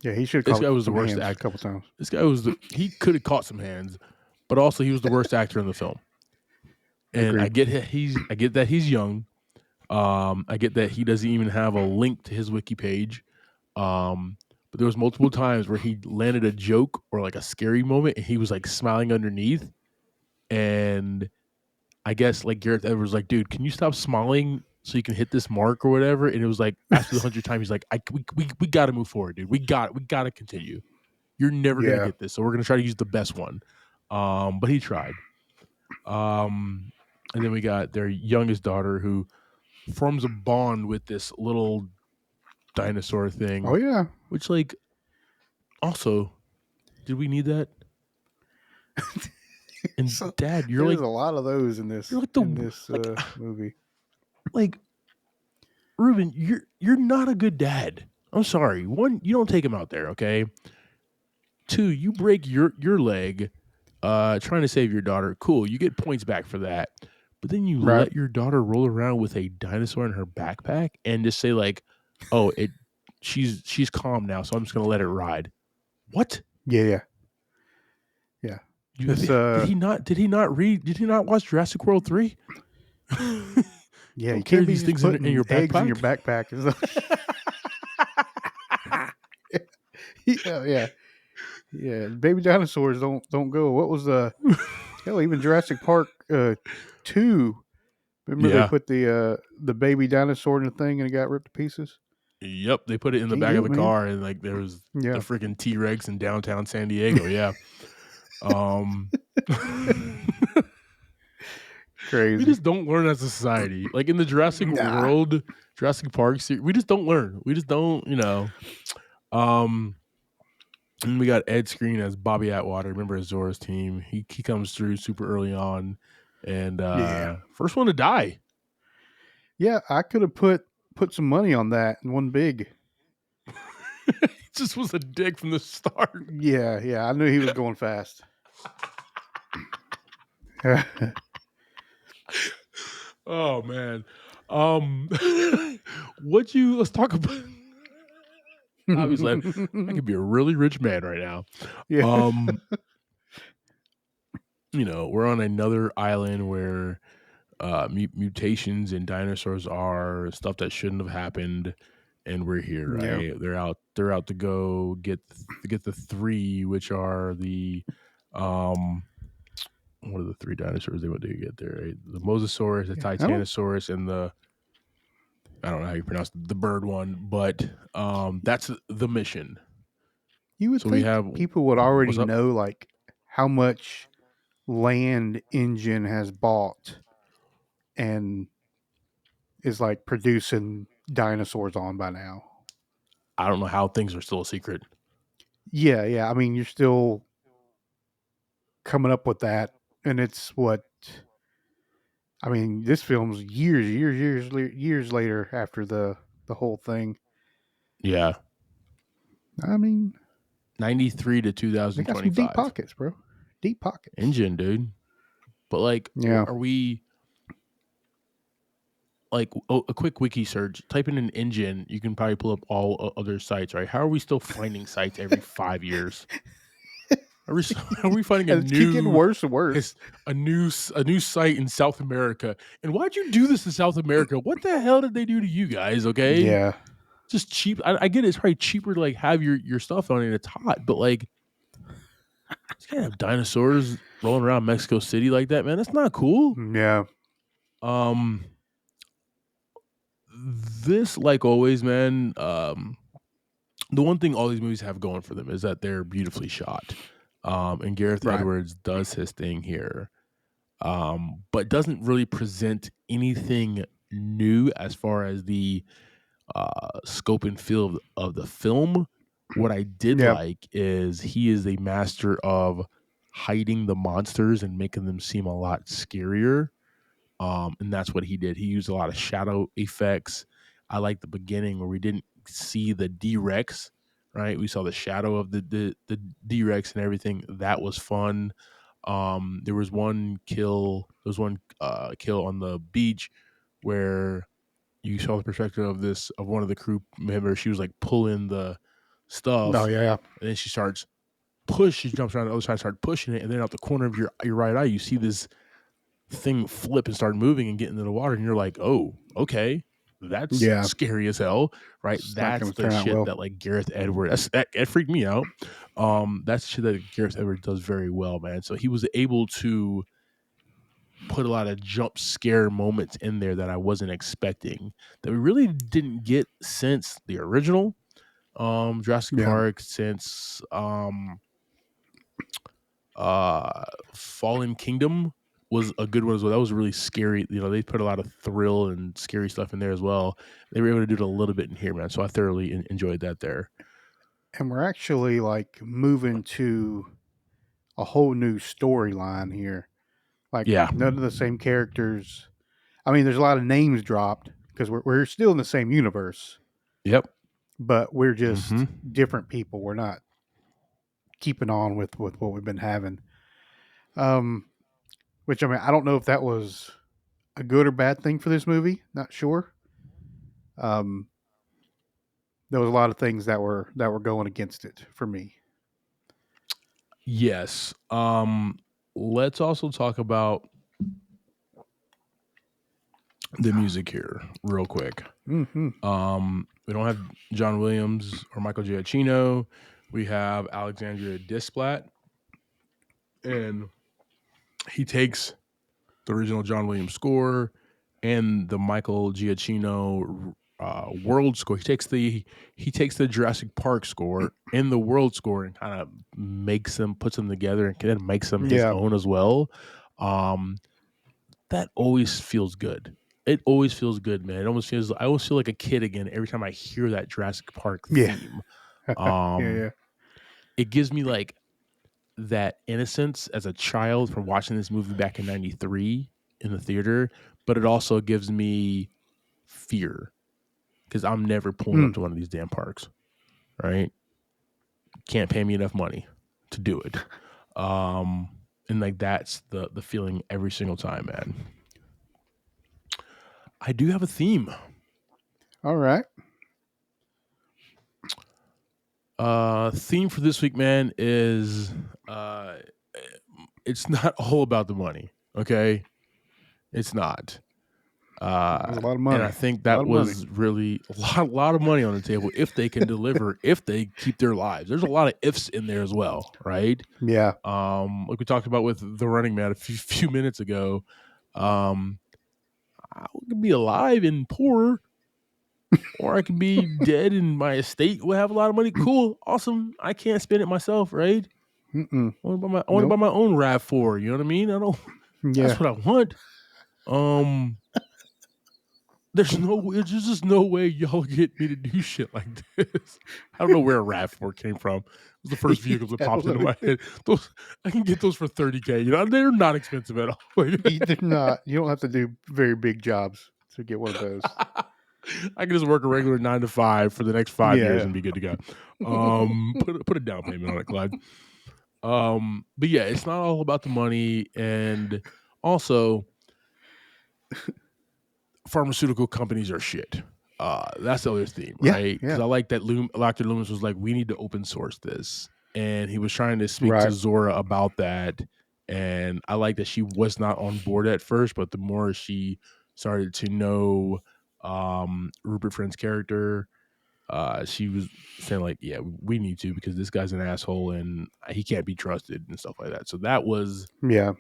Yeah, he should. This guy was the worst actor actor. a couple times. This guy he could have caught some hands, but also he was the worst actor in the film. And I get that he's young. I get that he doesn't even have a link to his wiki page. But there was multiple times where he landed a joke or like a scary moment and he was like smiling underneath. And I guess like Gareth Edwards was like, dude, can you stop smiling so you can hit this mark or whatever? And it was like after the 100th time, he's like, we got to move forward, dude. We got to continue. You're never gonna get this, so we're gonna try to use the best one. But he tried. And then we got their youngest daughter who forms a bond with this little dinosaur thing. Oh yeah. Which like also, did we need that? And Dad, you're There's like a lot of those in this. You're like movie. Like, Ruben, you're not a good dad. I'm sorry. One, you don't take him out there, okay? Two, you break your leg trying to save your daughter. Cool, you get points back for that. But then you let your daughter roll around with a dinosaur in her backpack and just say like, "Oh, she's calm now, so I'm just gonna let it ride." What? Yeah. Did he not watch Jurassic World 3? Yeah, you carry can't be these things putting in your eggs backpack. in your backpack. Yeah. Baby dinosaurs don't go. What was hell? Even Jurassic Park 2. Remember they put the baby dinosaur in the thing and it got ripped to pieces. Yep, they put it in the back of the car and like there was the freaking T-Rex in downtown San Diego. Yeah. Crazy. We just don't learn as a society. Like in the Jurassic World, Jurassic Park series, we just don't learn. We just don't, And we got Ed Skrein as Bobby Atwater. Remember Zora's team? He comes through super early on, and first one to die. Yeah, I could have put some money on that and won big. He just was a dick from the start. Yeah, I knew he was going fast. Oh man. Let's talk about obviously I could be a really rich man right now. Yeah. We're on another island where mutations and dinosaurs are stuff that shouldn't have happened, and we're here, right? Yeah. They're out to go get the three, which are the what are the three dinosaurs they want to get there? Right? The Mosasaurus, the Titanosaurus, and the I don't know how you pronounce the bird one, but that's the mission. You would think people would already know like how much land Engine has bought and is like producing dinosaurs on by now. I don't know how things are still a secret. Yeah. I mean, you're still coming up with that, and it's what. I mean, this film's years later after the whole thing. Yeah. I mean, 93 to they got some deep 2025. pockets, bro. Deep pockets. Engine, dude. But like, Yeah. are we like a quick wiki search? Type in an engine, you can probably pull up all other sites, right? How are we still finding sites every 5 years? Are we finding a And it's keep getting new worse and worse. a new site in South America? And why'd you do this in South America? What the hell did they do to you guys? Okay, Yeah. just cheap. I get it, it's probably cheaper to like have your stuff on it. It's hot, but like, you can't have dinosaurs rolling around Mexico City like that, man. That's not cool. Yeah. This, like always, man. The one thing all these movies have going for them is that they're beautifully shot. And Gareth Edwards does his thing here, but doesn't really present anything new as far as the scope and feel of the film. What I did like is he is a master of hiding the monsters and making them seem a lot scarier. And that's what he did. He used a lot of shadow effects. I like the beginning where we didn't see the D-Rex, right? We saw the shadow of the D-Rex and everything. That was fun. There was one kill on the beach where you saw the perspective of one of the crew members. She was like pulling the stuff. Oh yeah. And then she jumps around the other side, started pushing it, and then out the corner of your right eye, you see this thing flip and start moving and get into the water, and you're like, oh, okay, that's scary as hell, right? That's the shit that like Gareth Edwards, that freaked me out. That's the shit that Gareth Edwards does very well, man. So he was able to put a lot of jump scare moments in there that I wasn't expecting, that we really didn't get since the original Jurassic Park, since Fallen Kingdom was a good one as well. That was really scary. You know, they put a lot of thrill and scary stuff in there as well. They were able to do it a little bit in here, man. So I thoroughly enjoyed that there. And we're actually like moving to a whole new storyline here. Like, none of the same characters. I mean, there's a lot of names dropped because we're still in the same universe. Yep. But we're just different people. We're not keeping on with what we've been having. Which, I mean, I don't know if that was a good or bad thing for this movie. Not sure. There was a lot of things that were going against it for me. Yes. Let's also talk about the music here real quick. We don't have John Williams or Michael Giacchino. We have Alexandria Desplat, and he takes the original John Williams score and the Michael Giacchino world score. He takes the Jurassic Park score and the world score and kind of puts them together and then makes them his own as well. That always feels good. It always feels good, man. I always feel like a kid again every time I hear that Jurassic Park theme. It gives me like that innocence as a child from watching this movie back in 93 in the theater, but it also gives me fear because I'm never pulling up to one of these damn parks, right? Can't pay me enough money to do it. And like that's the feeling every single time, man. I do have a theme. All right. Theme for this week, man, is it's not all about the money, okay? It's not. There's a lot of money. And I think that was really a lot of money on the table if they can deliver, if they keep their lives. There's a lot of ifs in there as well, right? Yeah. Like we talked about with The Running Man a few minutes ago. I could be alive and poor, or I can be dead and my estate will have a lot of money. Cool, awesome. I can't spend it myself, right? I want to buy my own RAV4. You know what I mean? I don't. That's what I want. there's just no way y'all get me to do shit like this. I don't know where a RAV4 came from. It was the first vehicles that popped into my head. Those I can get those for $30K. You know, they're not expensive at all. They're not. You don't have to do very big jobs to get one of those. I can just work a regular 9 to 5 for the next 5 years Yeah. and be good to go. Put a down payment on it, Clyde. But yeah, it's not all about the money, and also pharmaceutical companies are shit. That's the other theme, Yeah, right? Because yeah. I like that Dr. Loomis was like, we need to open source this, and he was trying to speak to Right. Zora about that. And I like that she was not on board at first, but the more she started to know Rupert Friend's character, she was saying like, yeah, we need to, because this guy's an asshole and he can't be trusted and stuff like that. So that was Yeah.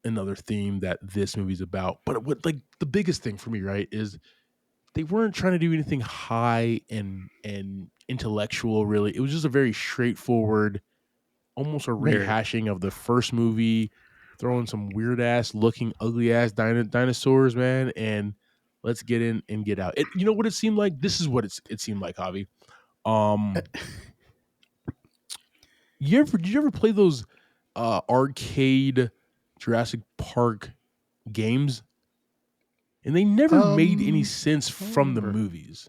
another theme that this movie's about. But what, like, the biggest thing for me, right, is they weren't trying to do anything high and intellectual, really. It was just a very straightforward, almost a rehashing of the first movie, throwing some weird ass looking, ugly ass dinosaurs, man, and let's get in and get out. You know what it seemed like? This is what it seemed like, Javi. Did you ever play those arcade Jurassic Park games? And they never made any sense from the movies.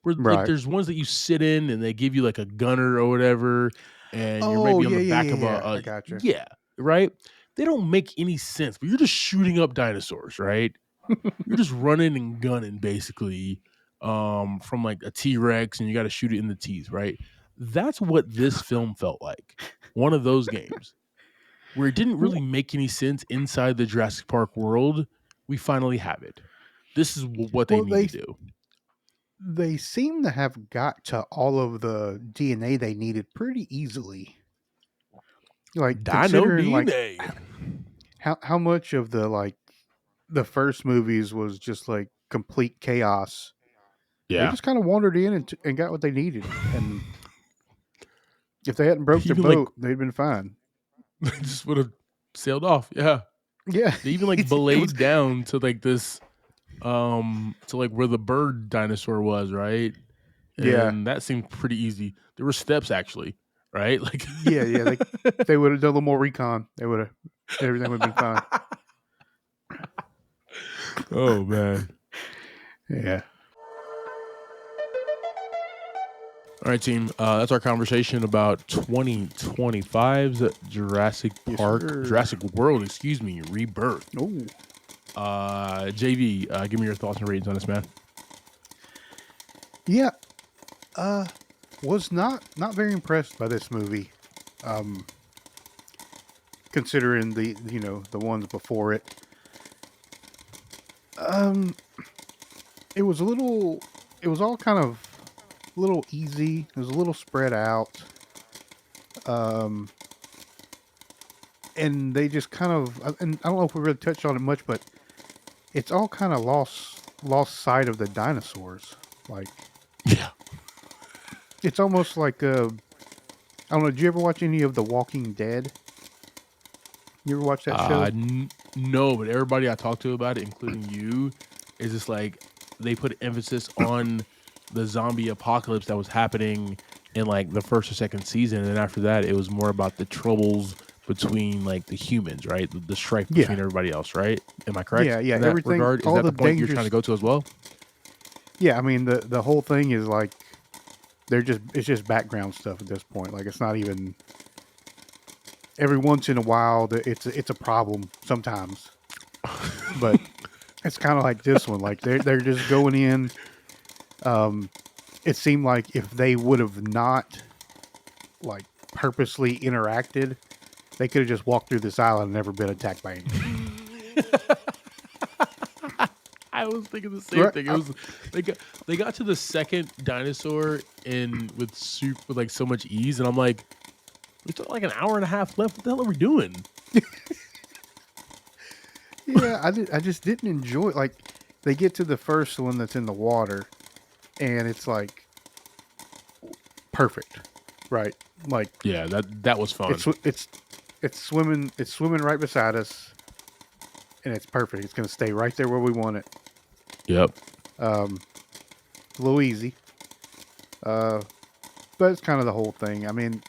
Where like there's ones that you sit in and they give you like a gunner or whatever, and you're maybe on the back of I gotcha. yeah, right? They don't make any sense, but you're just shooting up dinosaurs, right? You're just running and gunning basically from like a T-Rex, and you got to shoot it in the teeth, right? That's what this film felt like. One of those games where it didn't really make any sense inside the Jurassic Park world. We finally have it. This is what they need to do. They seem to have got to all of the DNA they needed pretty easily. Like considering DNA. Like how much of the first movies was just like complete chaos. Yeah. They just kind of wandered in and got what they needed. And if they hadn't broke their boat, they'd been fine. They just would have sailed off. Yeah. Yeah. They even like belayed down to like this to like where the bird dinosaur was, right? And that seemed pretty easy. There were steps actually, right? Like yeah. They would have done a little more recon. Everything would have been fine. Oh man. Yeah. All right, team. That's our conversation about 2025's Jurassic World, Rebirth. Oh. JV, give me your thoughts and ratings on this, man. Yeah. Was not very impressed by this movie. Considering the ones before it. It was all kind of a little easy. It was a little spread out. And they just kind of, and I don't know if we really touched on it much, but it's all kind of lost sight of the dinosaurs. Like, yeah, it's almost like I don't know. Did you ever watch any of The Walking Dead? You ever watch that show? No, but everybody I talked to about it, including you, is just like they put emphasis on the zombie apocalypse that was happening in like the first or second season, and then after that, it was more about the troubles between like the humans, right? The strife between everybody else, right? Am I correct? Yeah. In that Everything. regard? Is that the point you're trying to go to as well? Yeah, I mean the whole thing is like it's just background stuff at this point. Like it's not even. Every once in a while, it's a problem sometimes, but it's kind of like this one. Like they're just going in. It seemed like if they would have not like purposely interacted, they could have just walked through this island and never been attacked by anything. I was thinking the same thing. It was they got to the second dinosaur with like so much ease, and I'm like, we still like an hour and a half left. What the hell are we doing? Yeah, I just didn't enjoy it. Like they get to the first one that's in the water, and it's like perfect, right? Like yeah, that was fun. It's swimming right beside us, and it's perfect. It's gonna stay right there where we want it. Yep. A little easy. But it's kind of the whole thing. I mean,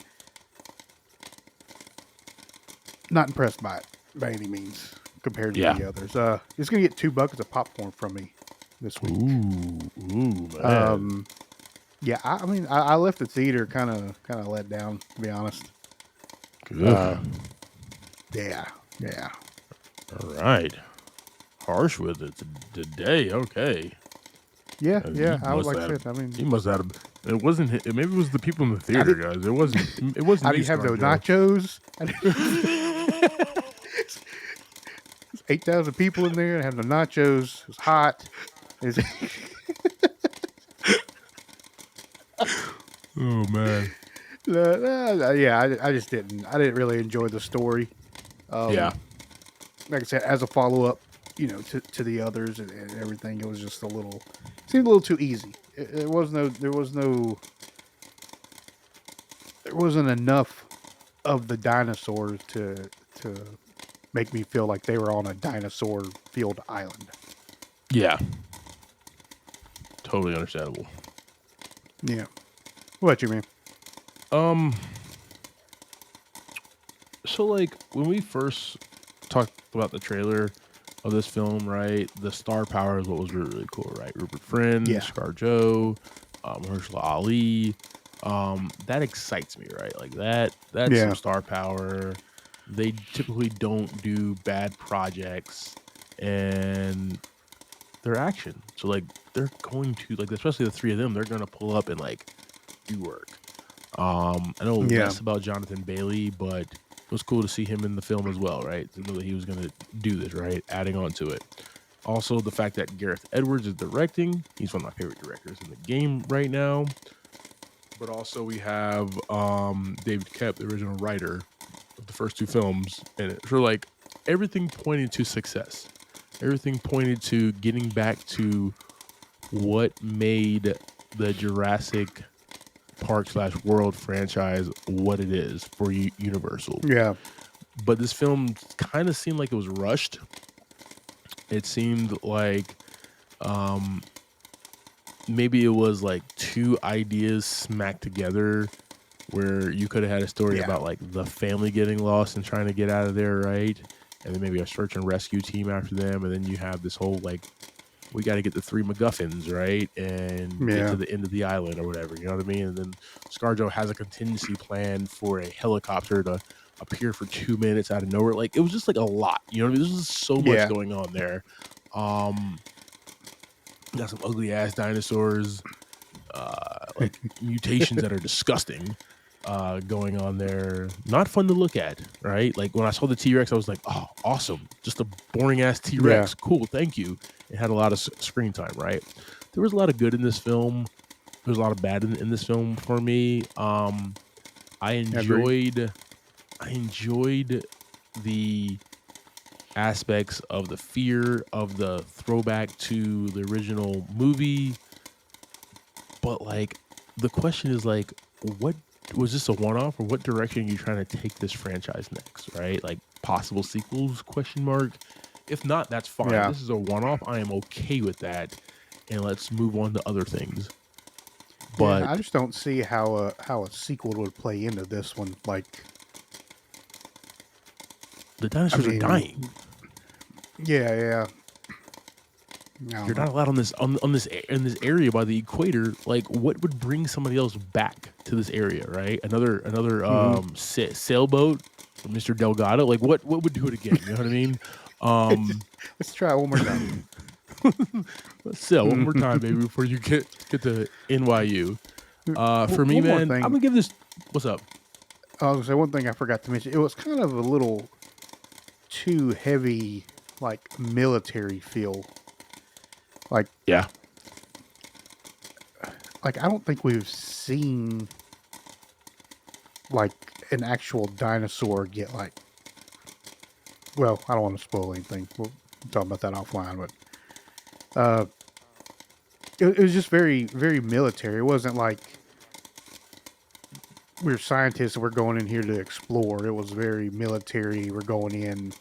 not impressed by it by any means compared to Yeah. the others. It's gonna get 2 buckets of popcorn from me this week. Ooh, man. Yeah, I mean, I left the theater kind of let down, to be honest. Good. Yeah. All right. Harsh with it today. Okay. Yeah, He I would must like I have- said. I mean, He must have. It wasn't. Maybe it was the people in the theater, guys. It wasn't. It wasn't. I me, didn't have those ScarJo. nachos. 8,000 people in there. I had the nachos. It was hot. Oh man. Yeah, I just didn't. I didn't really enjoy the story. Yeah. Like I said, as a follow up, to the others and everything, it was just seemed a little too easy. There wasn't enough of the dinosaurs to make me feel like they were on a dinosaur filled island. Yeah. Totally understandable. Yeah. What about you, man? So like when we first talked about the trailer of this film, right? The star power is what was really, really cool, right? Rupert Friend, Yeah. ScarJo, Mahershala Ali. That excites me, right? Like that's Yeah. some star power. They typically don't do bad projects, and they're action. So like they're going to like, especially the 3 of them, they're gonna pull up and like do work. I know less about Jonathan Bailey, but it was cool to see him in the film as well, right? To know that he was going to do this, right? Adding on to it. Also, the fact that Gareth Edwards is directing. He's one of my favorite directors in the game right now. But also we have David Koepp, the original writer of the first 2 films. And so like everything pointed to success. Everything pointed to getting back to what made the Jurassic Park/World franchise what it is for Universal. Yeah. But this film kind of seemed like it was rushed. It seemed like maybe it was like 2 ideas smacked together where you could have had a story about like the family getting lost and trying to get out of there, right? And then maybe a search and rescue team after them. And then you have this whole like, we got to get the 3 MacGuffins, right? And get to the end of the island or whatever, you know what I mean? And then ScarJo has a contingency plan for a helicopter to appear for 2 minutes out of nowhere. Like, it was just like a lot, you know what I mean? There's just so much going on there. Got some ugly ass dinosaurs, like mutations that are disgusting going on there. Not fun to look at, right? Like when I saw the T-Rex, I was like, oh, awesome. Just a boring ass T-Rex. Cool, thank you. It had a lot of screen time, right? There was a lot of good in this film. There was a lot of bad in this film for me. I enjoyed the aspects of the fear of the throwback to the original movie. But like the question is like, what was this a one-off, or what direction are you trying to take this franchise next, right? Like possible sequels, question mark. If not, that's fine. This is a one-off. I am okay with that. And let's move on to other things. But I just don't see how a sequel would play into this one. Like the dinosaurs are dying. Yeah. You're not allowed in this area by the equator. Like, what would bring somebody else back to this area, right? Another sailboat from Mr. Delgado. Like, what would do it again? You know what I mean? Let's try it one more time. Let's sail one more time, baby, before you get to NYU. For me, man, I'm gonna give this. What's up? I was gonna say one thing I forgot to mention. It was kind of a little too heavy, like military feel. Like I don't think we've seen like an actual dinosaur get like. Well, I don't want to spoil anything. We'll talk about that offline, but it was just very, very military. It wasn't like we're scientists and we're going in here to explore. It was very military. We're going in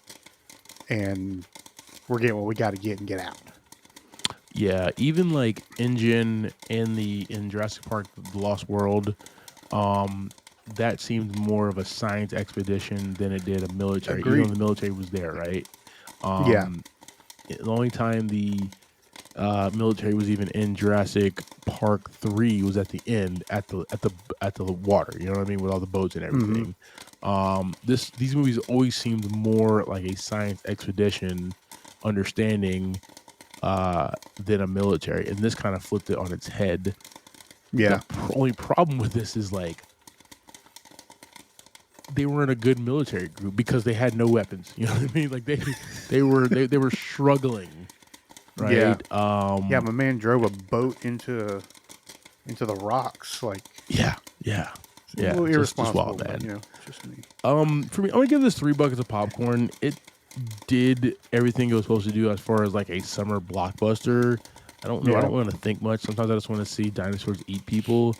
and we're getting what we got to get and get out. Yeah, even like Engine in Jurassic Park: The Lost World, that seemed more of a science expedition than it did a military. Even Agreed. though the military was there, right? Yeah. The only time the military was even in Jurassic Park 3 was at the end at the water. You know what I mean, with all the boats and everything. These movies always seemed more like a science expedition, understanding than a military, and this kind of flipped it on its head. Yeah. The only problem with this is like they were in a good military group because they had no weapons. You know what I mean? Like they were struggling, right? Yeah. Yeah, my man drove a boat into the rocks. Like, Yeah. a little Just irresponsible, wild, but, man. you know, just me. For me, I'm gonna give this 3 buckets of popcorn. It did everything it was supposed to do as far as like a summer blockbuster. I don't know. I Yeah. don't want to think much. Sometimes I just want to see dinosaurs eat people,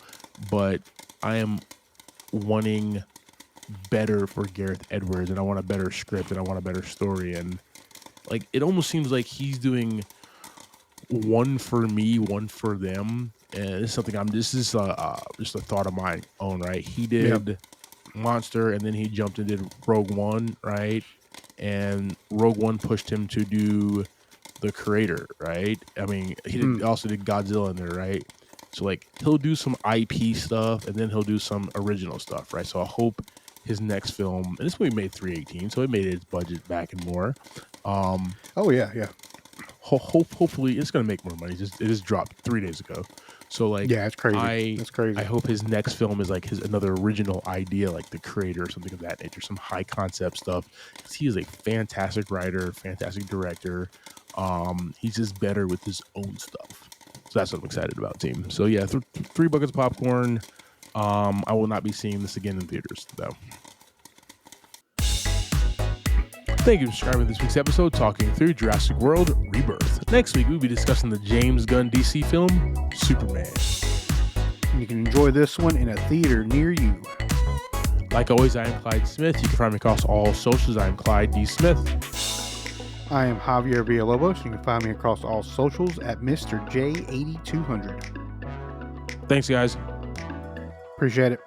but I am wanting better for Gareth Edwards, and I want a better script, and I want a better story, and like it almost seems like he's doing one for me, one for them, and it's something this is just a thought of my own, right? He did Monster, and then he jumped and did Rogue One, right? And Rogue One pushed him to do The Creator, right? I mean, he also did Godzilla in there, right? So like he'll do some IP stuff, and then he'll do some original stuff, right? So I hope his next film, and this movie made 318, so it made its budget back and more. Oh, yeah. Hopefully it's gonna make more money. It just dropped 3 days ago, so like Yeah, it's crazy. That's crazy. I hope his next film is like another original idea, like The Creator or something of that nature, some high concept stuff. Because he is a fantastic writer, fantastic director. He's just better with his own stuff. So that's what I'm excited about, team. So yeah, 3 buckets of popcorn. I will not be seeing this again in theaters though. Thank you for subscribing to this week's episode, talking through Jurassic World Rebirth. Next week, we'll be discussing the James Gunn DC film, Superman. And you can enjoy this one in a theater near you. Like always, I am Clyde Smith. You can find me across all socials. I am Clyde D. Smith. I am Javier Villalobos. You can find me across all socials at Mr. J8200. Thanks, guys. Appreciate it.